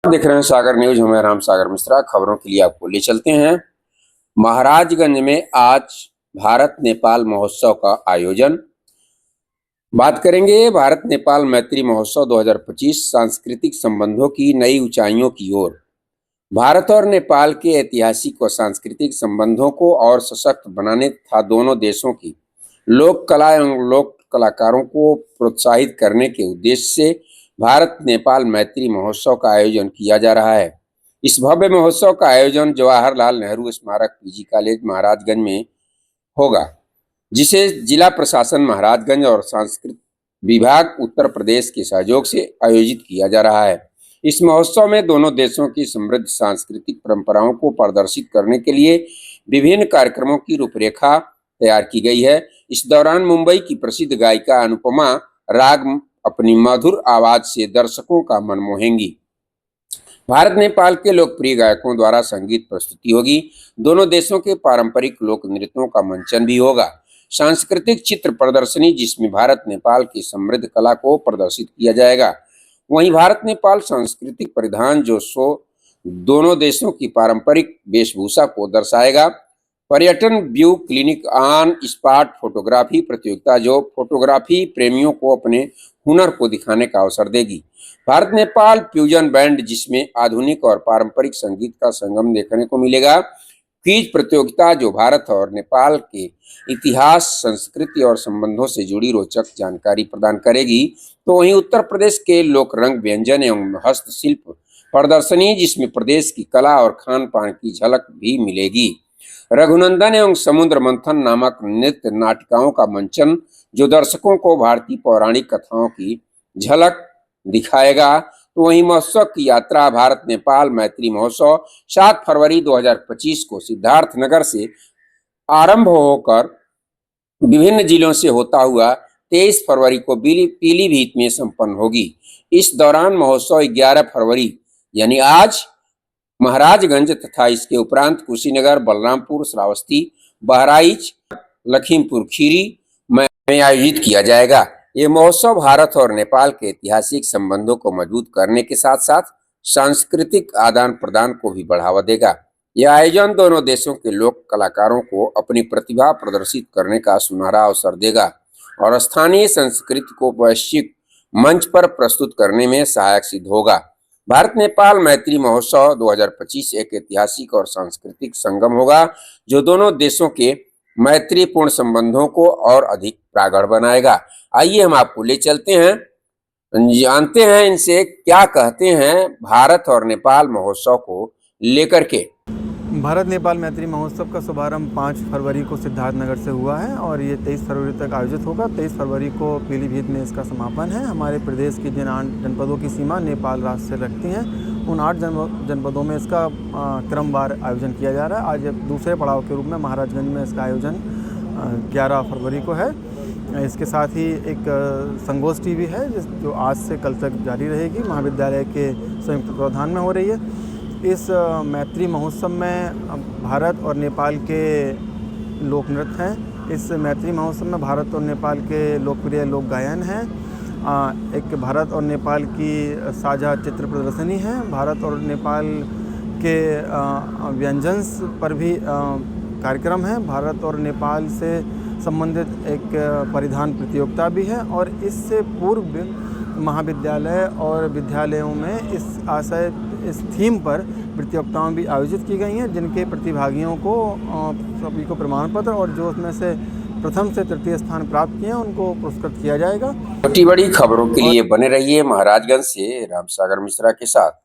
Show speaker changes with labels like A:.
A: देख रहे हैं सागर न्यूज। हमें राम सागर मिश्रा खबरों के लिए आपको ले चलते हैं। महाराजगंज में आज भारत नेपाल महोत्सव का आयोजन। बात करेंगे भारत नेपाल मैत्री महोत्सव 2025 सांस्कृतिक संबंधों की नई ऊंचाइयों की ओर। भारत और नेपाल के ऐतिहासिक व सांस्कृतिक संबंधों को और सशक्त बनाने तथा दोनों देशों की लोक कला एवं लोक कलाकारों को प्रोत्साहित करने के उद्देश्य से भारत नेपाल मैत्री महोत्सव का आयोजन किया जा रहा है। इस भव्य महोत्सव का आयोजन जवाहरलाल नेहरू स्मारक पीजी कॉलेज महाराजगंज में होगा, जिसे जिला प्रशासन महाराजगंज और सांस्कृतिक विभाग उत्तर प्रदेश के सहयोग से आयोजित किया जा रहा है। इस महोत्सव में दोनों देशों की समृद्ध सांस्कृतिक परंपराओं को प्रदर्शित करने के लिए विभिन्न कार्यक्रमों की रूपरेखा तैयार की गई है। इस दौरान मुंबई की प्रसिद्ध गायिका अनुपमा राग अपनी मधुर आवाज से दर्शकों का मन मोहेंगी। भारत नेपाल के लोकप्रिय गायकों द्वारा संगीत प्रस्तुति होगी। दोनों देशों के पारंपरिक लोक नृत्यों का मंचन भी होगा। सांस्कृतिक चित्र प्रदर्शनी, जिसमें भारत नेपाल की समृद्ध कला को प्रदर्शित किया जाएगा। वहीं भारत नेपाल सांस्कृतिक परिधान जो शो दोनों देशों की पारंपरिक वेशभूषा को दर्शाएगा। पर्यटन view clinic on spot photography प्रतियोगिता, जो फोटोग्राफी प्रेमियों को अपने हुनर को दिखाने का अवसर देगी। भारत नेपाल फ्यूजन बैंड, जिसमें आधुनिक और पारंपरिक संगीत का संगम देखने को मिलेगा। क्विज प्रतियोगिता, जो भारत और नेपाल के इतिहास, संस्कृति और संबंधों से जुड़ी रोचक जानकारी प्रदान करेगी। तो वहीं उत्तर प्रदेश के लोक रंग, व्यंजन एवं हस्तशिल्प प्रदर्शनी, जिसमें प्रदेश की कला और खान पान की झलक भी मिलेगी। रघुनंदन एवं समुद्र मंथन नामक नृत्य नाटिकाओं का मंचन, जो दर्शकों को भारतीय पौराणिक कथाओं की झलक दिखाएगा। तो वहीं महोत्सव की यात्रा, भारत नेपाल मैत्री महोत्सव 7 फरवरी 2025 को सिद्धार्थनगर से आरंभ होकर विभिन्न जिलों से होता हुआ 23 फरवरी को पीलीभीत में संपन्न होगी। इस दौरान महोत्सव 11 फरवरी यानी आज महाराजगंज तथा इसके उपरांत कुशीनगर, बलरामपुर, श्रावस्ती, बहराइच, लखीमपुर खीरी में आयोजित किया जाएगा। ये महोत्सव भारत और नेपाल के ऐतिहासिक संबंधों को मजबूत करने के साथ साथ सांस्कृतिक आदान प्रदान को भी बढ़ावा देगा। यह आयोजन दोनों देशों के लोक कलाकारों को अपनी प्रतिभा प्रदर्शित करने का सुनहरा अवसर देगा और स्थानीय संस्कृति को वैश्विक मंच पर प्रस्तुत करने में सहायक सिद्ध होगा। भारत नेपाल मैत्री महोत्सव 2025 एक ऐतिहासिक और सांस्कृतिक संगम होगा, जो दोनों देशों के मैत्रीपूर्ण संबंधों को और अधिक प्रगाढ़ बनाएगा। आइए हम आपको ले चलते हैं, जानते हैं इनसे क्या कहते हैं भारत और नेपाल महोत्सव को लेकर के।
B: भारत नेपाल मैत्री महोत्सव का शुभारंभ 5 फरवरी को सिद्धार्थनगर से हुआ है और ये 23 फरवरी तक आयोजित होगा। 23 फरवरी को पीलीभीत में इसका समापन है। हमारे प्रदेश की जिन 8 जनपदों की सीमा नेपाल राज्य से लगती हैं, उन 8 जनपदों में इसका क्रमवार आयोजन किया जा रहा है। आज दूसरे पड़ाव के रूप में महाराजगंज में इसका आयोजन 11 फरवरी को है। इसके साथ ही एक संगोष्ठी भी है जो आज से कल तक जारी रहेगी, महाविद्यालय के संयुक्त तत्वाधान में हो रही है। इस मैत्री महोत्सव में भारत और नेपाल के लोक नृत्य हैं। इस मैत्री महोत्सव में भारत और नेपाल के लोकप्रिय लोक गायन हैं। एक भारत और नेपाल की साझा चित्र प्रदर्शनी है। भारत और नेपाल के व्यंजन पर भी कार्यक्रम है। भारत और नेपाल से संबंधित एक परिधान प्रतियोगिता भी है और इससे पूर्व महाविद्यालय और विद्यालयों में इस थीम पर प्रतियोगिताएं भी आयोजित की गई हैं, जिनके प्रतिभागियों को सभी को प्रमाण पत्र और जो उसमें से प्रथम से तृतीय स्थान प्राप्त किए हैं उनको पुरस्कृत किया जाएगा।
A: छोटी बड़ी खबरों के लिए बने रहिए महाराजगंज से राम सागर मिश्रा के साथ।